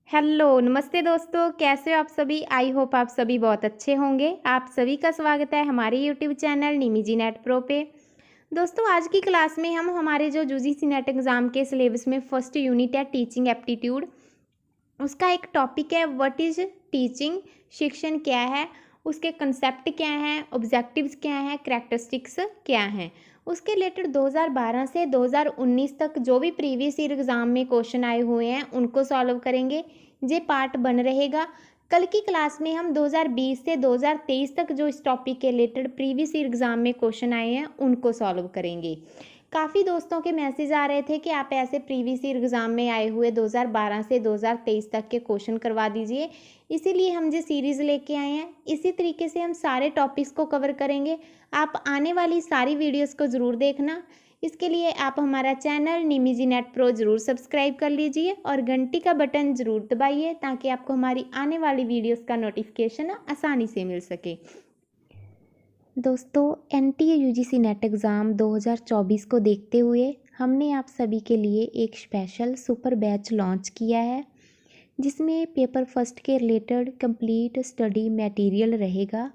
Hello, नमस्ते दोस्तों, कैसे हो आप सभी? आई होप आप सभी बहुत अच्छे होंगे। आप सभी का स्वागत है हमारे यूट्यूब चैनल निमिजी नेट प्रो पे। दोस्तों, आज की क्लास में हम हमारे जो यूजीसी नेट एग्ज़ाम के सिलेबस में फर्स्ट यूनिट है टीचिंग एप्टीट्यूड, उसका एक टॉपिक है व्हाट इज़ टीचिंग, शिक्षण क्या है, उसके कंसेप्ट क्या हैं, ऑब्जेक्टिव्स क्या हैं, कैरेक्टरिस्टिक्स क्या हैं। उसके रिलेटेड 2012 से 2019 तक जो भी प्रीवियस ईयर एग्ज़ाम में क्वेश्चन आए हुए हैं उनको सॉल्व करेंगे। ये पार्ट बन रहेगा। कल की क्लास में हम 2020 से 2023 तक जो इस टॉपिक के रिलेटेड प्रीवियस ईयर एग्ज़ाम में क्वेश्चन आए हैं उनको सॉल्व करेंगे। काफ़ी दोस्तों के मैसेज आ रहे थे कि आप ऐसे प्रीवियस ईयर एग्ज़ाम में आए हुए 2012 से 2023 तक के क्वेश्चन करवा दीजिए। इसीलिए हम जो सीरीज़ लेके आए हैं, इसी तरीके से हम सारे टॉपिक्स को कवर करेंगे। आप आने वाली सारी वीडियोस को ज़रूर देखना। इसके लिए आप हमारा चैनल निमिजी नेट प्रो ज़रूर सब्सक्राइब कर लीजिए और घंटी का बटन ज़रूर दबाइए ताकि आपको हमारी आने वाली वीडियोस का नोटिफिकेशन आसानी से मिल सके। दोस्तों, एनटीए यूजीसी नेट एग्ज़ाम 2024 को देखते हुए हमने आप सभी के लिए एक स्पेशल सुपर बैच लॉन्च किया है, जिसमें पेपर फर्स्ट के रिलेटेड कंप्लीट स्टडी मटेरियल रहेगा।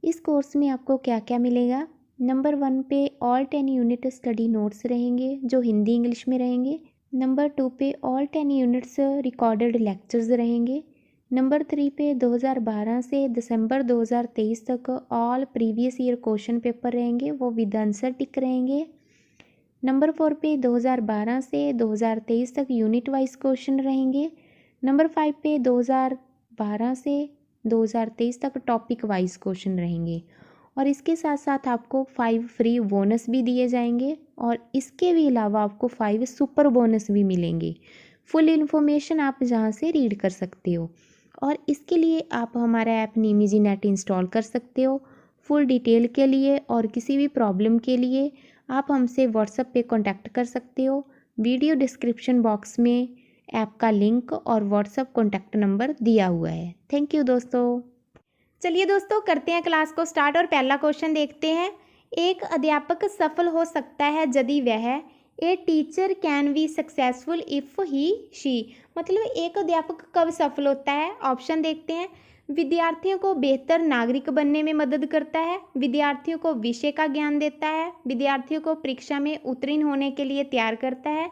इस कोर्स में आपको क्या क्या मिलेगा? नंबर 1 पे ऑल 10 यूनिट स्टडी नोट्स रहेंगे जो हिंदी इंग्लिश में रहेंगे। नंबर 2 पे ऑल 10 यूनिट्स रिकॉर्डेड लेक्चर्स रहेंगे। नंबर 3 पे 2012 से दिसंबर 2023 तक all previous year question paper रहेंगे, वो विद आंसर टिक रहेंगे। नंबर 4 पे 2012 से 2023 तक यूनिट वाइज क्वेश्चन रहेंगे। नंबर 5 पे 2012 से 2023 तक टॉपिक वाइज क्वेश्चन रहेंगे और इसके साथ साथ आपको 5 फ्री बोनस भी दिए जाएंगे और इसके भी अलावा आपको 5 सुपर बोनस भी मिलेंगे। फुल इन्फॉर्मेशन आप जहाँ से रीड कर सकते हो और इसके लिए आप हमारा ऐप निमिजी नेट इंस्टॉल कर सकते हो। फुल डिटेल के लिए और किसी भी प्रॉब्लम के लिए आप हमसे व्हाट्सएप पे कांटेक्ट कर सकते हो। वीडियो डिस्क्रिप्शन बॉक्स में ऐप का लिंक और व्हाट्सएप कांटेक्ट नंबर दिया हुआ है। थैंक यू दोस्तों। चलिए दोस्तों, करते हैं क्लास को स्टार्ट और पहला क्वेश्चन देखते हैं। एक अध्यापक सफल हो सकता है यदि वह a teacher can be successful if he she, मतलब एक अध्यापक कब सफल होता है? ऑप्शन देखते हैं। विद्यार्थियों को बेहतर नागरिक बनने में मदद करता है, विद्यार्थियों को विषय का ज्ञान देता है, विद्यार्थियों को परीक्षा में उत्तीर्ण होने के लिए तैयार करता है,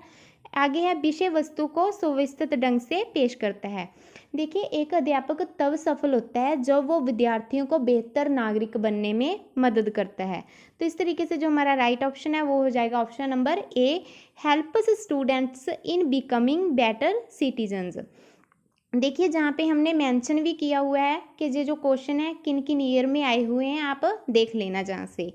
आगे है विषय वस्तु को सुव्यवस्थित ढंग से पेश करता है। देखिए, एक अध्यापक तब सफल होता है जब वो विद्यार्थियों को बेहतर नागरिक बनने में मदद करता है। तो इस तरीके से जो हमारा राइट ऑप्शन है वो हो जाएगा option number A, helps students in becoming better citizens. देखिए, जहाँ पे हमने मेंशन भी किया हुआ है कि ये जो क्वेश्चन है किन किन ईयर में आए हुए हैं, आप देख लेना जहाँ से।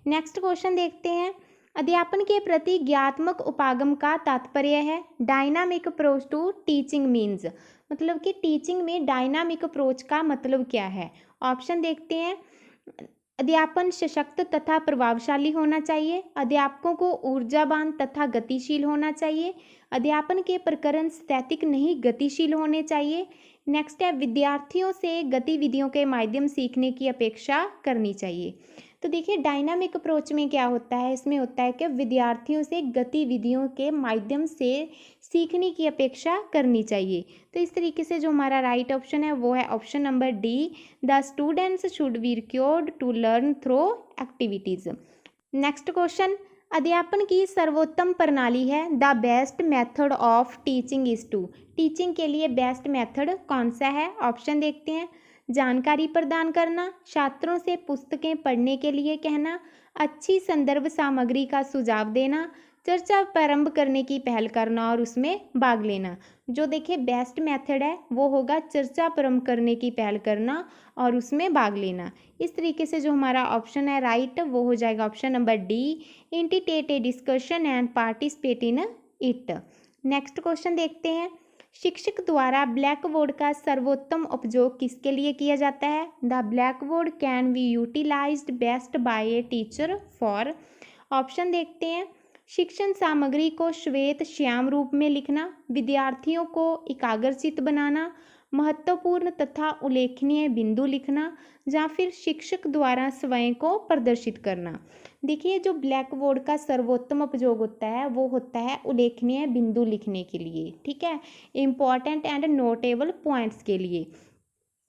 नेक्स्ट क्वेश्चन देखते हैं। अध्यापन के प्रति ज्ञात्मक उपागम का तात्पर्य है dynamic approach to teaching means, मतलब कि टीचिंग में डायनामिक अप्रोच का मतलब क्या है? ऑप्शन देखते हैं। अध्यापन सशक्त तथा प्रभावशाली होना चाहिए, अध्यापकों को ऊर्जावान तथा गतिशील होना चाहिए, अध्यापन के प्रकरण स्थैतिक नहीं गतिशील होने चाहिए। नेक्स्ट है विद्यार्थियों से गतिविधियों के माध्यम सीखने की अपेक्षा करनी चाहिए। तो देखिए, डायनामिक अप्रोच में क्या होता है? इसमें होता है कि विद्यार्थियों से गतिविधियों के माध्यम से सीखने की अपेक्षा करनी चाहिए। तो इस तरीके से जो हमारा राइट ऑप्शन है वो है option number D, the students should be required to learn through activities. Next question, अध्यापन की सर्वोत्तम प्रणाली है the best method of teaching is to, teaching के लिए बेस्ट मेथड कौन सा है? ऑप्शन देखते हैं। जानकारी प्रदान करना, छात्रों से पुस्तकें पढ़ने के लिए कहना, अच्छी संदर्भ सामग्री का सुझाव देना, चर्चा प्रारंभ करने की पहल करना और उसमें भाग लेना। जो देखिए बेस्ट मेथड है वो होगा चर्चा प्रारंभ करने की पहल करना और उसमें भाग लेना। इस तरीके से जो हमारा ऑप्शन है राइट वो हो जाएगा option number D, initiate a discussion and participate in it. Next question देखते हैं। शिक्षक द्वारा ब्लैक बोर्ड का सर्वोत्तम उपयोग किसके लिए किया जाता है? The black board can be utilized best by a teacher for. Option देखते हैं। शिक्षण सामग्री को श्वेत श्याम रूप में लिखना, विद्यार्थियों को एकाग्रचित्त बनाना, महत्वपूर्ण तथा उल्लेखनीय बिंदु लिखना, या फिर शिक्षक द्वारा स्वयं को प्रदर्शित करना। देखिए जो ब्लैक बोर्ड का सर्वोत्तम उपयोग होता है वो होता है उल्लेखनीय बिंदु लिखने के लिए, ठीक है, इम्पॉर्टेंट एंड नोटेबल पॉइंट्स के लिए।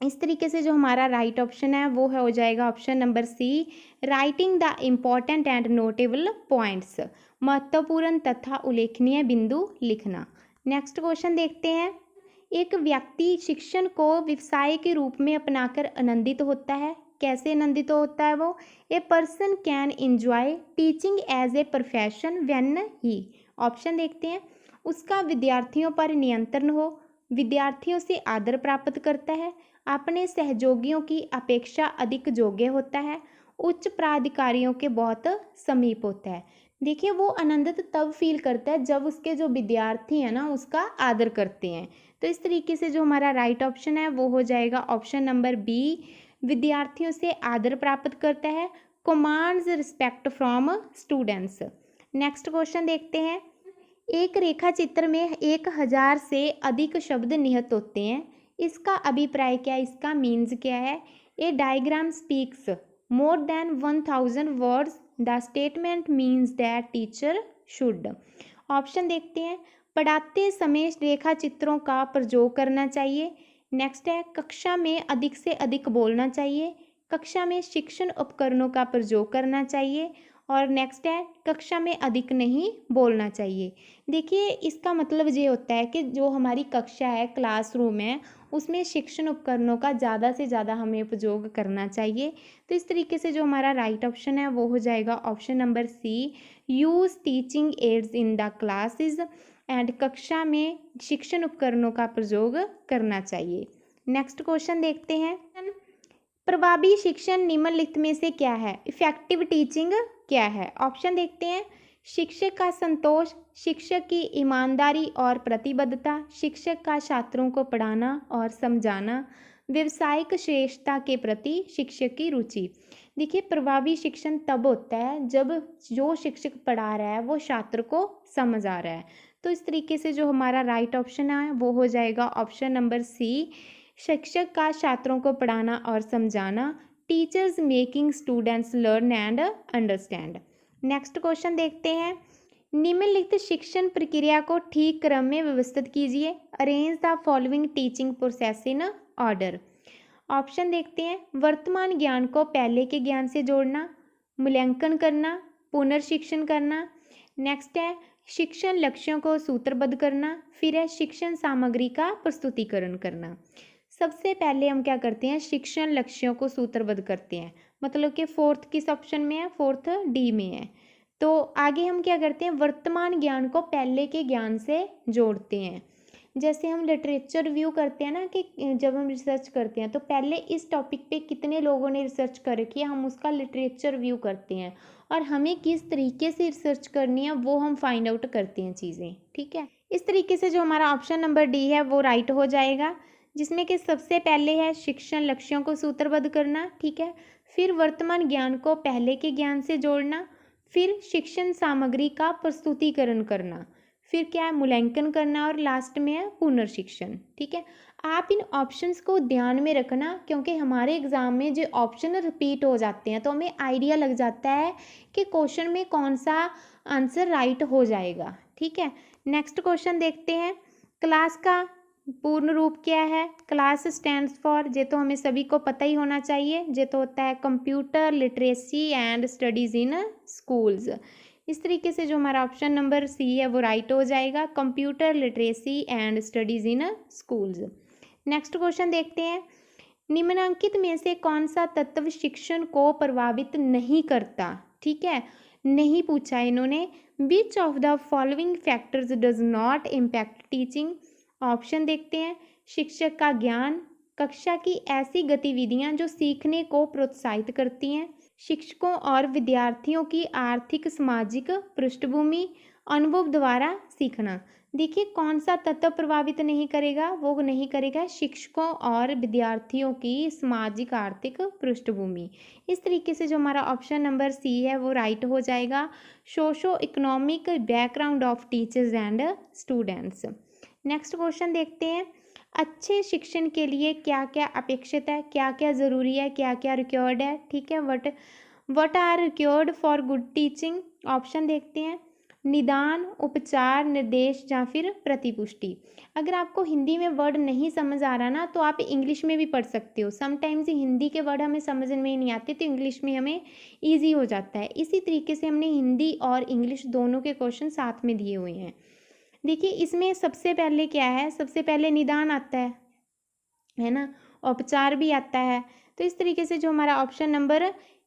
इस तरीके से जो हमारा राइट ऑप्शन है वो है हो जाएगा option number C, writing the important and notable points, महत्वपूर्ण तथा उल्लेखनीय बिंदु लिखना। नेक्स्ट क्वेश्चन देखते हैं। एक व्यक्ति शिक्षण को व्यवसाय के रूप में अपनाकर आनंदित होता है। कैसे आनंदित होता है वो? A person can enjoy teaching as a profession when he, option देखते हैं, उसका विद्यार्थियों पर नियंत्रण हो, विद्यार्थियों से आदर प्राप्त करता है, अपने सहयोगियों की अपेक्षा अधिक योग्य होता है, उच्च प्राधिकारियों के बहुत समीप होता है। देखिए वो आनंदित तब फील करता है जब उसके जो विद्यार्थी हैं ना उसका आदर करते हैं। तो इस तरीके से जो हमारा राइट ऑप्शन है वो हो जाएगा ऑप्शन नंबर बी, विद्यार्थियों से आदर प्राप्त करता है, commands respect from students. Next question देखते हैं। एक रेखा चित्र में 1000 से अधिक शब्द निहित होते हैं, इसका अभिप्राय क्या है, इसका मीन्स क्या है? A diagram speaks more than 1000 words, the statement means that teacher should. Option देखते हैं, पढ़ाते समय रेखा चित्रों का प्रयोग करना चाहिए। नेक्स्ट है, कक्षा में अधिक से अधिक बोलना चाहिए, कक्षा में शिक्षण उपकरणों का प्रयोग करना चाहिए, और नेक्स्ट है, कक्षा में अधिक नहीं बोलना चाहिए। देखिए इसका मतलब ये होता है कि जो हमारी कक्षा है, क्लासरूम है, उसमें शिक्षण उपकरणों का ज़्यादा से ज़्यादा हमें उपयोग करना चाहिए। तो इस तरीके से जो हमारा राइट ऑप्शन है वो हो जाएगा option number C, use teaching aids in the classes and, कक्षा में शिक्षण उपकरणों का प्रयोग करना चाहिए। नेक्स्ट क्वेश्चन देखते हैं। प्रभावी शिक्षण निम्नलिखित में से क्या है? इफेक्टिव टीचिंग क्या है? ऑप्शन देखते हैं, शिक्षक का संतोष, शिक्षक की ईमानदारी और प्रतिबद्धता, शिक्षक का छात्रों को पढ़ाना और समझाना, व्यवसायिक श्रेष्ठता के प्रति शिक्षक की रुचि। देखिए प्रभावी शिक्षण तब होता है जब जो शिक्षक पढ़ा रहा है वो छात्र को समझ आ रहा है। तो इस तरीके से जो हमारा राइट ऑप्शन है वो हो जाएगा ऑप्शन नंबर सी, शिक्षक का छात्रों को पढ़ाना और समझाना, teachers making students learn and understand. Next question देखते हैं। निम्नलिखित शिक्षण प्रक्रिया को ठीक क्रम में व्यवस्थित कीजिए, arrange the following teaching process in order. Option देखते हैं, वर्तमान ज्ञान को पहले के ज्ञान से जोड़ना, मूल्यांकन करना, पुनर्शिक्षण करना। नेक्स्ट है, शिक्षण लक्ष्यों को सूत्रबद्ध करना, फिर है शिक्षण सामग्री का प्रस्तुतिकरण करना। सबसे पहले हम क्या करते हैं, शिक्षण लक्ष्यों को सूत्रबद्ध करते हैं, मतलब कि फोर्थ किस ऑप्शन में है, फोर्थ डी में है। तो आगे हम क्या करते हैं, वर्तमान ज्ञान को पहले के ज्ञान से जोड़ते हैं। जैसे हम लिटरेचर रिव्यू करते हैं ना, कि जब हम रिसर्च करते हैं तो पहले इस टॉपिक पे कितने लोगों ने रिसर्च कर रखी है, हम उसका लिटरेचर रिव्यू करते हैं, और हमें किस तरीके से रिसर्च करनी है वो हम फाइंड आउट करते हैं चीज़ें, ठीक है। इस तरीके से जो हमारा ऑप्शन नंबर डी है वो राइट हो जाएगा, जिसमें कि सबसे पहले है शिक्षण लक्ष्यों को सूत्रबद्ध करना, ठीक है, फिर वर्तमान ज्ञान को पहले के ज्ञान से जोड़ना, फिर शिक्षण सामग्री का प्रस्तुतिकरण करना, फिर क्या है, मूल्यांकन करना, और लास्ट में है पुनर्शिक्षण, ठीक है। आप इन ऑप्शंस को ध्यान में रखना, क्योंकि हमारे एग्जाम में जो ऑप्शन रिपीट हो जाते हैं तो हमें आइडिया लग जाता है कि क्वेश्चन में कौन सा आंसर राइट हो जाएगा, ठीक है। नेक्स्ट क्वेश्चन देखते हैं। क्लास का पूर्ण रूप क्या है? क्लास स्टैंड्स फॉर, ये तो हमें सभी को पता ही होना चाहिए, ये तो होता है computer literacy and studies in schools. इस तरीके से जो हमारा ऑप्शन नंबर सी है वो राइट हो जाएगा, computer literacy and studies in schools. Next question देखते हैं। निम्नलिखित में से कौन सा तत्व शिक्षण को प्रभावित नहीं करता, ठीक है, नहीं पूछा इन्होंने। Which of the following factors does not impact teaching. Option देखते हैं, शिक्षक का ज्ञान, कक्षा की ऐसी गतिविधियां जो सीखने को प्रोत्साहित करती हैं, शिक्षकों और विद्यार्थियों की आर्थिक सामाजिक पृष्ठभूमि, अनुभव द्वारा सीखना। देखिए कौन सा तत्व प्रभावित नहीं करेगा, वो नहीं करेगा शिक्षकों और विद्यार्थियों की सामाजिक आर्थिक पृष्ठभूमि। इस तरीके से जो हमारा ऑप्शन नंबर सी है वो राइट हो जाएगा, socio economic background of teachers and students. Next question देखते हैं। अच्छे शिक्षण के लिए क्या क्या अपेक्षित है, क्या क्या ज़रूरी है, क्या क्या रिक्वायर्ड है, ठीक है, what are required for good teaching? Option देखते हैं, निदान, उपचार, निर्देश या फिर प्रतिपुष्टि। अगर आपको हिंदी में वर्ड नहीं समझ आ रहा ना, तो आप इंग्लिश में भी पढ़ सकते हो। समटाइम्स हिंदी के वर्ड हमें समझ में नहीं आते, तो इंग्लिश में हमें ईजी हो जाता है। इसी तरीके से हमने हिंदी और इंग्लिश दोनों के क्वेश्चन साथ में दिए हुए हैं। देखिए इसमें सबसे पहले क्या है, सबसे पहले निदान आता है ना, उपचार भी आता है। तो इस तरीके से जो हमारा ऑप्शन नंबर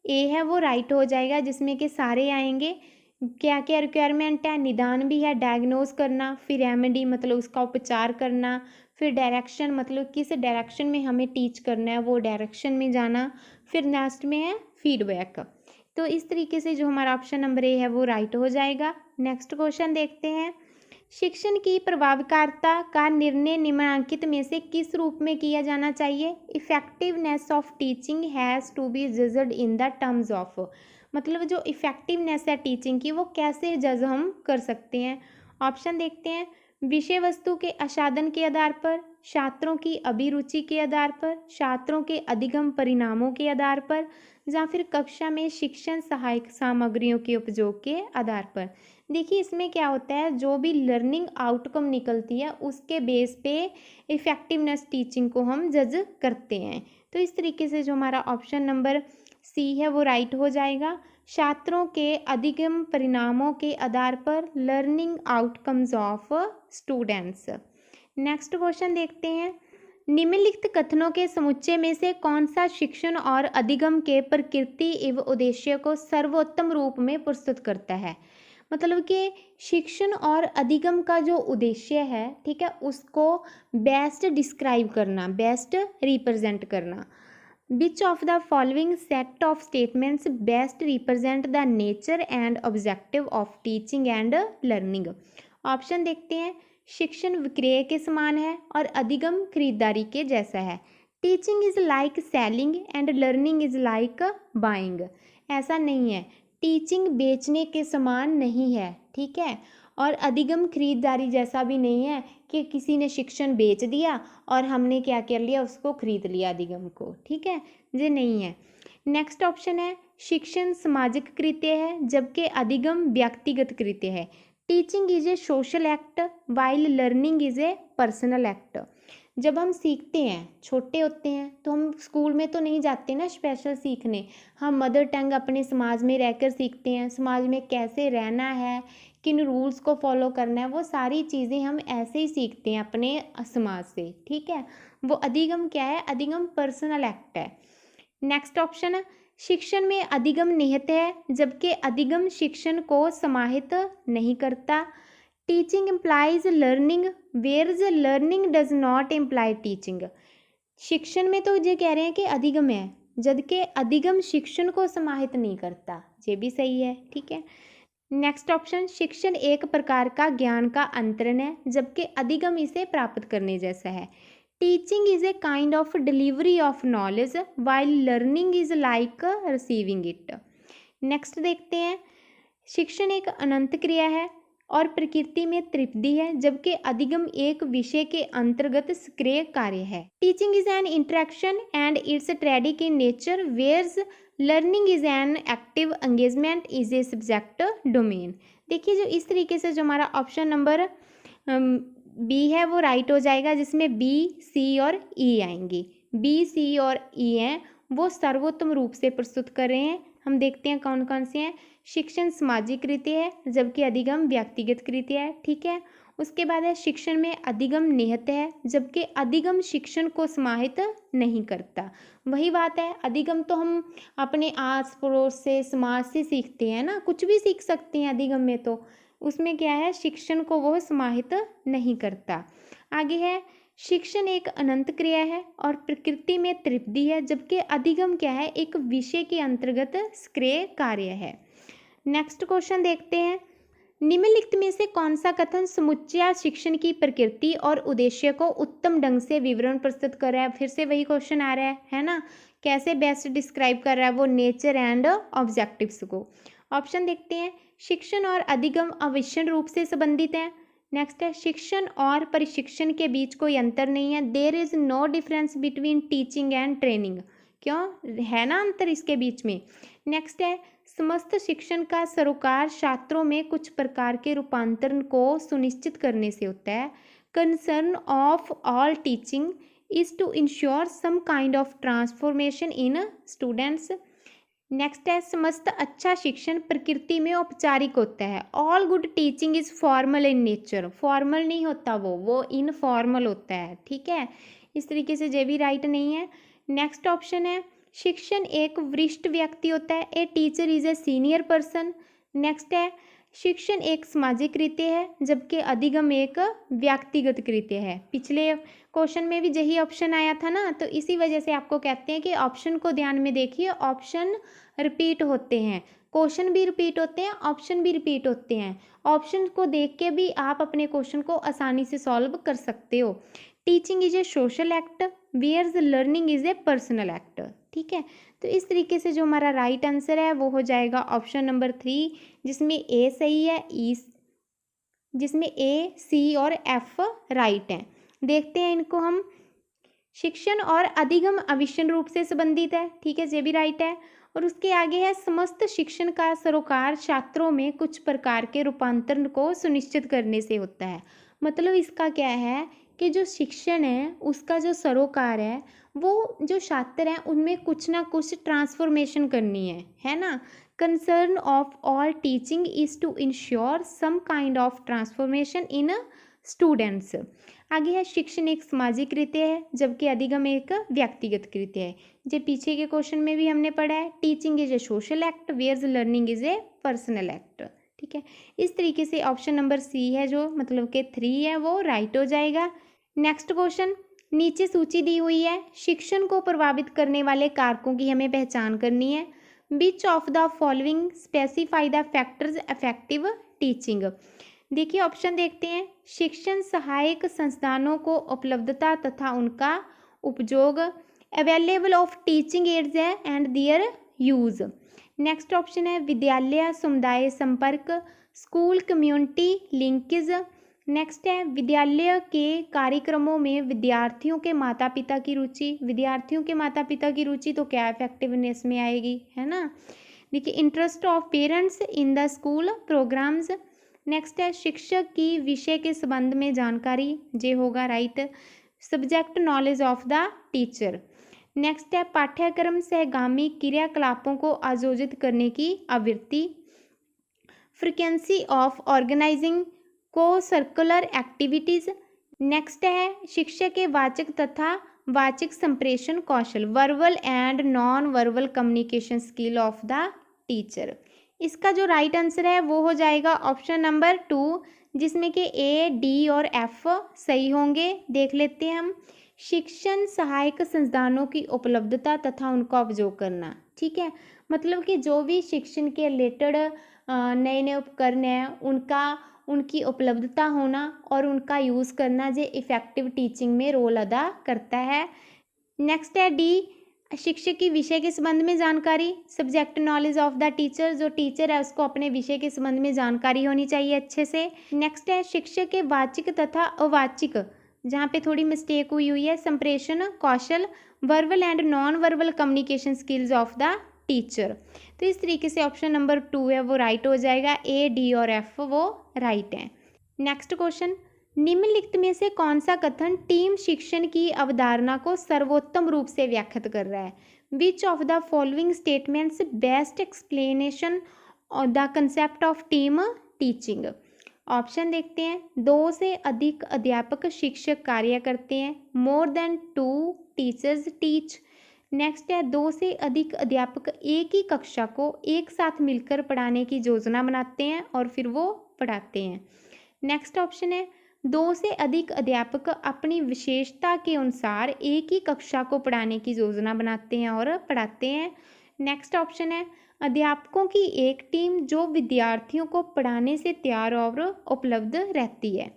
ए है वो राइट हो जाएगा, जिसमें कि सारे आएंगे। क्या क्या रिक्वायरमेंट है, निदान भी है, डायग्नोज करना, फिर रेमेडी मतलब उसका उपचार करना, फिर डायरेक्शन मतलब किस डायरेक्शन में हमें टीच करना है वो डायरेक्शन में जाना, फिर नेक्स्ट में है फीडबैक। तो इस तरीके से जो हमारा ऑप्शन नंबर ए है वो राइट हो जाएगा। नेक्स्ट क्वेश्चन देखते हैं, शिक्षण की प्रभावकारिता का निर्णय निम्नलिखित में से किस रूप में किया जाना चाहिए? Effectiveness of teaching has to be judged in the terms of, मतलब जो इफेक्टिवनेस है टीचिंग की वो कैसे जज हम कर सकते हैं? ऑप्शन देखते हैं, विषय वस्तु के आस्वादन के आधार पर, छात्रों की अभिरुचि के आधार पर, छात्रों के अधिगम परिणामों के आधार पर, या फिर कक्षा में शिक्षण सहायक सामग्रियों के उपयोग के आधार पर। देखिए इसमें क्या होता है, जो भी लर्निंग आउटकम निकलती है उसके बेस पे इफेक्टिवनेस टीचिंग को हम जज करते हैं। तो इस तरीके से जो हमारा ऑप्शन नंबर सी है वो राइट हो जाएगा। छात्रों के अधिगम परिणामों के आधार पर, learning outcomes of students. Next question देखते हैं, निम्नलिखित कथनों के समुच्चय में से कौन सा शिक्षण और अधिगम के प्रकृति एवं उद्देश्य को सर्वोत्तम रूप में प्रस्तुत करता है? मतलब कि शिक्षण और अधिगम का जो उद्देश्य है, ठीक है, उसको बेस्ट डिस्क्राइब करना, बेस्ट रिप्रेजेंट करना। Which of the following set of statements best represent the nature and objective of teaching and learning? Option देखते हैं, शिक्षण विक्रय के समान है और अधिगम खरीदारी के जैसा है। Teaching is like selling and learning is like buying. ऐसा नहीं है, टीचिंग बेचने के समान नहीं है, ठीक है, और अधिगम खरीदारी जैसा भी नहीं है कि किसी ने शिक्षण बेच दिया और हमने क्या कर लिया, उसको खरीद लिया अधिगम को, ठीक है, ये नहीं है। नेक्स्ट ऑप्शन है, शिक्षण सामाजिक कृत्य है जबकि अधिगम व्यक्तिगत कृत्य है। Teaching is a social act while learning is a personal act. जब हम सीखते हैं, छोटे होते हैं, तो हम स्कूल में तो नहीं जाते ना स्पेशल सीखने, हम मदर टंग अपने समाज में रहकर सीखते हैं। समाज में कैसे रहना है, किन रूल्स को फॉलो करना है, वो सारी चीज़ें हम ऐसे ही सीखते हैं अपने समाज से, ठीक है। वो अधिगम क्या है, अधिगम पर्सनल एक्ट है। नेक्स्ट ऑप्शन है, शिक्षण में अधिगम निहित है जबकि अधिगम शिक्षण को समाहित नहीं करता। Teaching implies learning whereas learning does not imply teaching. शिक्षण में तो ये कह रहे हैं कि अधिगम है जबकि अधिगम शिक्षण को समाहित नहीं करता, ये भी सही है, ठीक है। नेक्स्ट ऑप्शन, शिक्षण एक प्रकार का ज्ञान का अंतरण है जबकि अधिगम इसे प्राप्त करने जैसा है। Teaching is a kind of delivery of knowledge while learning is like receiving it. Next देखते हैं, शिक्षण एक अनंत क्रिया है और प्रकृति में त्रिपदी है जबकि अधिगम एक विषय के अंतर्गत सक्रिय कार्य है। Teaching is an interaction and it's triadic in nature whereas learning is an active engagement is a subject domain. देखिए जो इस तरीके से जो हमारा ऑप्शन नंबर बी है वो राइट हो जाएगा, जिसमें बी, सी और ई आएंगी। बी, सी और ई हैं वो सर्वोत्तम रूप से प्रस्तुत कर रहे हैं। हम देखते हैं कौन कौन से हैं। शिक्षण सामाजिक कृत्य है जबकि अधिगम व्यक्तिगत कृत्य है, ठीक है। उसके बाद है, शिक्षण में अधिगम निहित है जबकि अधिगम शिक्षण को समाहित नहीं करता। वही बात है, अधिगम तो हम अपने आस पड़ोस से, समाज से सीखते हैं ना, कुछ भी सीख सकते हैं अधिगम में, तो उसमें क्या है, शिक्षण को वो समाहित नहीं करता। आगे है, शिक्षण एक अनंत क्रिया है और प्रकृति में त्रिपदी है जबकि अधिगम क्या है, एक विषय के अंतर्गत सक्रिय कार्य है। नेक्स्ट क्वेश्चन देखते हैं, निम्नलिखित में से कौन सा कथन समुच्चय शिक्षण की प्रकृति और उद्देश्य को उत्तम ढंग से विवरण प्रस्तुत कर रहा है? फिर से वही क्वेश्चन आ रहा है ना, कैसे बेस्ट डिस्क्राइब कर रहा है वो नेचर एंड ऑब्जेक्टिव्स को। ऑप्शन देखते हैं, शिक्षण और अधिगम अविच्छिन्न रूप से संबंधित हैं। नेक्स्ट है, शिक्षण और प्रशिक्षण के बीच कोई अंतर नहीं है। There is no difference between teaching and training. क्यों है ना अंतर इसके बीच में। नेक्स्ट है समस्त शिक्षण का सरोकार छात्रों में कुछ प्रकार के रूपांतरण को सुनिश्चित करने से होता है। Concern of all teaching is to ensure some kind of transformation in students. Next है समस्त अच्छा शिक्षण प्रकृति में औपचारिक होता है। All good teaching is formal in nature. Formal नहीं होता वो इनफॉर्मल होता है, ठीक है। इस तरीके से जे भी राइट नहीं है। नेक्स्ट ऑप्शन है शिक्षण एक वरिष्ठ व्यक्ति होता है। A teacher is a senior person. Next है शिक्षण एक सामाजिक कृत्य है, जबकि अधिगम एक व्यक्तिगत कृत्य है। पिछले क्वेश्चन में भी यही ऑप्शन आया था ना, तो इसी वजह से आपको कहते हैं कि ऑप्शन को ध्यान में देखिए, ऑप्शन रिपीट होते हैं, क्वेश्चन भी रिपीट होते हैं, ऑप्शन भी रिपीट होते हैं। ऑप्शन को देख के भी आप अपने क्वेश्चन को आसानी से सॉल्व कर सकते हो। Teaching is a social act where learning is a personal act, ठीक है। तो इस तरीके से जो हमारा राइट आंसर है वो हो जाएगा ऑप्शन नंबर 3, जिसमें ए सही है, जिसमें ए, सी और एफ राइट है। देखते हैं इनको हम। शिक्षण और अधिगम अविच्छिन्न रूप से संबंधित है, ठीक है, ये भी राइट है। और उसके आगे है समस्त शिक्षण का सरोकार छात्रों में कुछ प्रकार के रूपांतरण को सुनिश्चित करने से होता है। मतलब इसका क्या है कि जो शिक्षण है उसका जो सरोकार है वो जो छात्र हैं उनमें कुछ ना कुछ ट्रांसफॉर्मेशन करनी है ना। Concern of all teaching is to ensure some kind of transformation in students. आगे है शिक्षण एक सामाजिक कृत्य है, जबकि अधिगम एक व्यक्तिगत कृत्य है। जो पीछे के क्वेश्चन में भी हमने पढ़ा है, teaching is a social act where learning is a personal act, ठीक है। इस तरीके से ऑप्शन नंबर सी है जो मतलब कि 3 है वो राइट हो जाएगा। नेक्स्ट क्वेश्चन, नीचे सूची दी हुई है, शिक्षण को प्रभावित करने वाले कारकों की हमें पहचान करनी है। Which of the following specify the factors effective teaching. देखिए ऑप्शन देखते हैं। शिक्षण सहायक संस्थानों को उपलब्धता तथा उनका उपयोग, अवेलेबल ऑफ टीचिंग एड्स है and their use. Next option है विद्यालय समुदाय संपर्क, स्कूल कम्युनिटी लिंकेज। नेक्स्ट है विद्यालय के कार्यक्रमों में विद्यार्थियों के माता पिता की रुचि। विद्यार्थियों के माता पिता की रुचि तो क्या इफेक्टिवनेस में आएगी, है ना। देखिए interest of parents in the school programs. Next है शिक्षक की विषय के संबंध में जानकारी, जे होगा right. Subject knowledge of the teacher. Next है पाठ्यक्रम सहगामी क्रियाकलापों को आयोजित करने की आवृत्ति। Frequency of organizing co curricular activities. Next है शिक्षक के वाचक तथा वाचिक संप्रेषण कौशल, verbal and non verbal communication skill of the teacher. इसका जो राइट आंसर है वो हो जाएगा ऑप्शन नंबर 2, जिसमें कि ए, डी और एफ सही होंगे। देख लेते हैं हम। शिक्षण सहायक संसाधनों की उपलब्धता तथा उनका उपयोग करना, ठीक है। मतलब कि जो भी शिक्षण के रिलेटेड नए नए उपकरण हैं उनकी उपलब्धता होना और उनका यूज़ करना जो इफ़ेक्टिव टीचिंग में रोल अदा करता है। नेक्स्ट है डी, शिक्षक की विषय के संबंध में जानकारी, subject knowledge of the teacher. जो टीचर है उसको अपने विषय के संबंध में जानकारी होनी चाहिए अच्छे से। नेक्स्ट है शिक्षक के वाचिक तथा अवाचिक, जहाँ पे थोड़ी मिस्टेक हुई है, संप्रेषण कौशल, verbal and non verbal communication skills of the teacher. तो इस तरीके से ऑप्शन नंबर 2 है वो राइट हो जाएगा। ए, डी और एफ वो राइट हैं। नेक्स्ट क्वेश्चन, निम्नलिखित में से कौन सा कथन टीम शिक्षण की अवधारणा को सर्वोत्तम रूप से व्याख्यात कर रहा है। Which of the following statements best explanation of the concept of team teaching. Option देखते हैं। 2 से अधिक अध्यापक शिक्षक कार्य करते हैं। मोर देन 2 टीचर्स टीच। नेक्स्ट है 2 से अधिक अध्यापक एक ही कक्षा को एक साथ मिलकर पढ़ाने की योजना बनाते हैं और फिर वो पढ़ाते हैं। नेक्स्ट ऑप्शन है 2 से अधिक अध्यापक अपनी विशेषता के अनुसार एक ही कक्षा को पढ़ाने की योजना बनाते हैं और पढ़ाते हैं। नेक्स्ट ऑप्शन है अध्यापकों की एक टीम जो विद्यार्थियों को पढ़ाने से तैयार और उपलब्ध रहती है।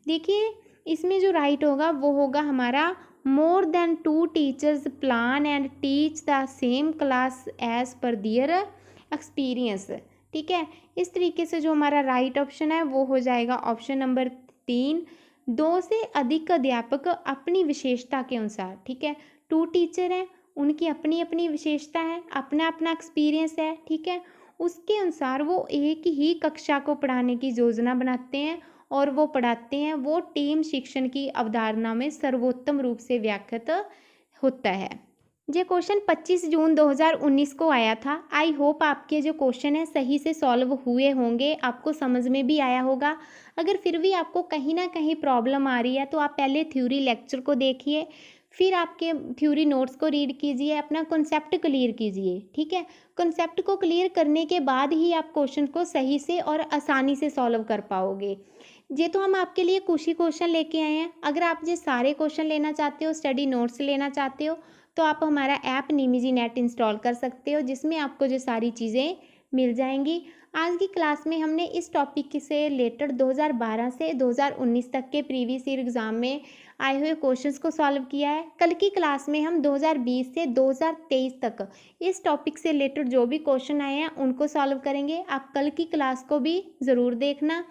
देखिए इसमें जो राइट होगा वो होगा हमारा more than 2 teachers plan and teach the same class as per their experience, ठीक है। इस तरीके से जो हमारा राइट ऑप्शन है वो हो जाएगा ऑप्शन नंबर 3। 2 से अधिक अध्यापक अपनी विशेषता के अनुसार, ठीक है। 2 टीचर हैं उनकी अपनी अपनी विशेषता है, अपना अपना एक्सपीरियंस है, ठीक है। उसके अनुसार वो एक ही कक्षा को पढ़ाने की योजना बनाते हैं और वो पढ़ाते हैं। वो टीम शिक्षण की अवधारणा में सर्वोत्तम रूप से व्याख्यात होता है। ये क्वेश्चन 25 जून 2019 को आया था। आई होप आपके जो क्वेश्चन है सही से सॉल्व हुए होंगे, आपको समझ में भी आया होगा। अगर फिर भी आपको कहीं ना कहीं प्रॉब्लम आ रही है तो आप पहले थ्योरी लेक्चर को देखिए, फिर आपके थ्योरी नोट्स को रीड कीजिए, अपना कॉन्सेप्ट क्लियर कीजिए, ठीक है। कॉन्सेप्ट को क्लियर करने के बाद ही आप क्वेश्चन को सही से और आसानी से सॉल्व कर पाओगे। ये तो हम आपके लिए कुछ ही क्वेश्चन लेके आए हैं। अगर आप ये सारे क्वेश्चन लेना चाहते हो, स्टडी नोट्स लेना चाहते हो, तो आप हमारा ऐप निमिजी नेट इंस्टॉल कर सकते हो, जिसमें आपको जो सारी चीज़ें मिल जाएंगी। आज की क्लास में हमने इस टॉपिक से रिलेटेड 2012 से 2019 तक के प्रीवियस ईयर एग्ज़ाम में आए हुए क्वेश्चंस को सॉल्व किया है। कल की क्लास में हम 2020 से 2023 तक इस टॉपिक से रिलेटेड जो भी क्वेश्चन आए हैं उनको सॉल्व करेंगे। आप कल की क्लास को भी ज़रूर देखना।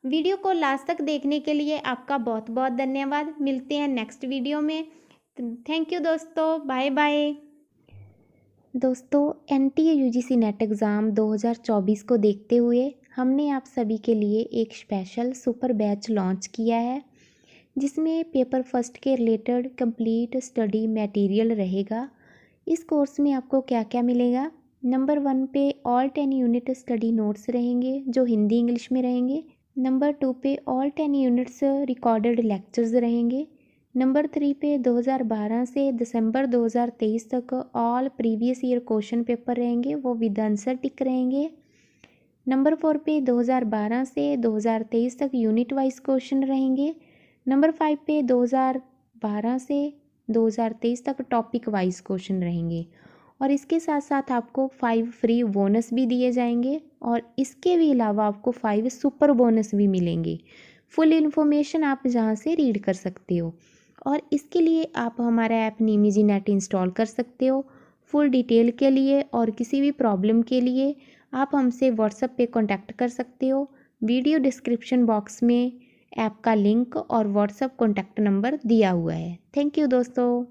वीडियो को लास्ट तक देखने के लिए आपका बहुत बहुत धन्यवाद। मिलते हैं नेक्स्ट वीडियो में। थैंक यू दोस्तों, बाय बाय। दोस्तों, एनटीए यूजीसी नेट एग्ज़ाम 2024 को देखते हुए हमने आप सभी के लिए एक स्पेशल सुपर बैच लॉन्च किया है, जिसमें पेपर फर्स्ट के रिलेटेड कंप्लीट स्टडी मटेरियल रहेगा। इस कोर्स में आपको क्या क्या मिलेगा? नंबर 1 पे ऑल 10 यूनिट स्टडी नोट्स रहेंगे जो हिंदी इंग्लिश में रहेंगे। नंबर 2 पे ऑल 10 यूनिट्स रिकॉर्डेड लेक्चर्स रहेंगे। नंबर 3 पे 2012 से दिसंबर 2023 तक all previous year question paper रहेंगे, वो विद आंसर टिक रहेंगे। नंबर 4 पे 2012 से 2023 तक यूनिट वाइज क्वेश्चन रहेंगे। नंबर 5 पे 2012 से 2023 तक टॉपिक वाइज क्वेश्चन रहेंगे। और इसके साथ साथ आपको 5 फ्री बोनस भी दिए जाएंगे और इसके भी अलावा आपको 5 सुपर बोनस भी मिलेंगे। फुल इन्फॉर्मेशन आप जहाँ से रीड कर सकते हो। और इसके लिए आप हमारा ऐप निमिजी नेट इंस्टॉल कर सकते हो। फुल डिटेल के लिए और किसी भी प्रॉब्लम के लिए आप हमसे व्हाट्सएप पे कांटेक्ट कर सकते हो। वीडियो डिस्क्रिप्शन बॉक्स में ऐप का लिंक और व्हाट्सएप कॉन्टैक्ट नंबर दिया हुआ है। थैंक यू दोस्तों।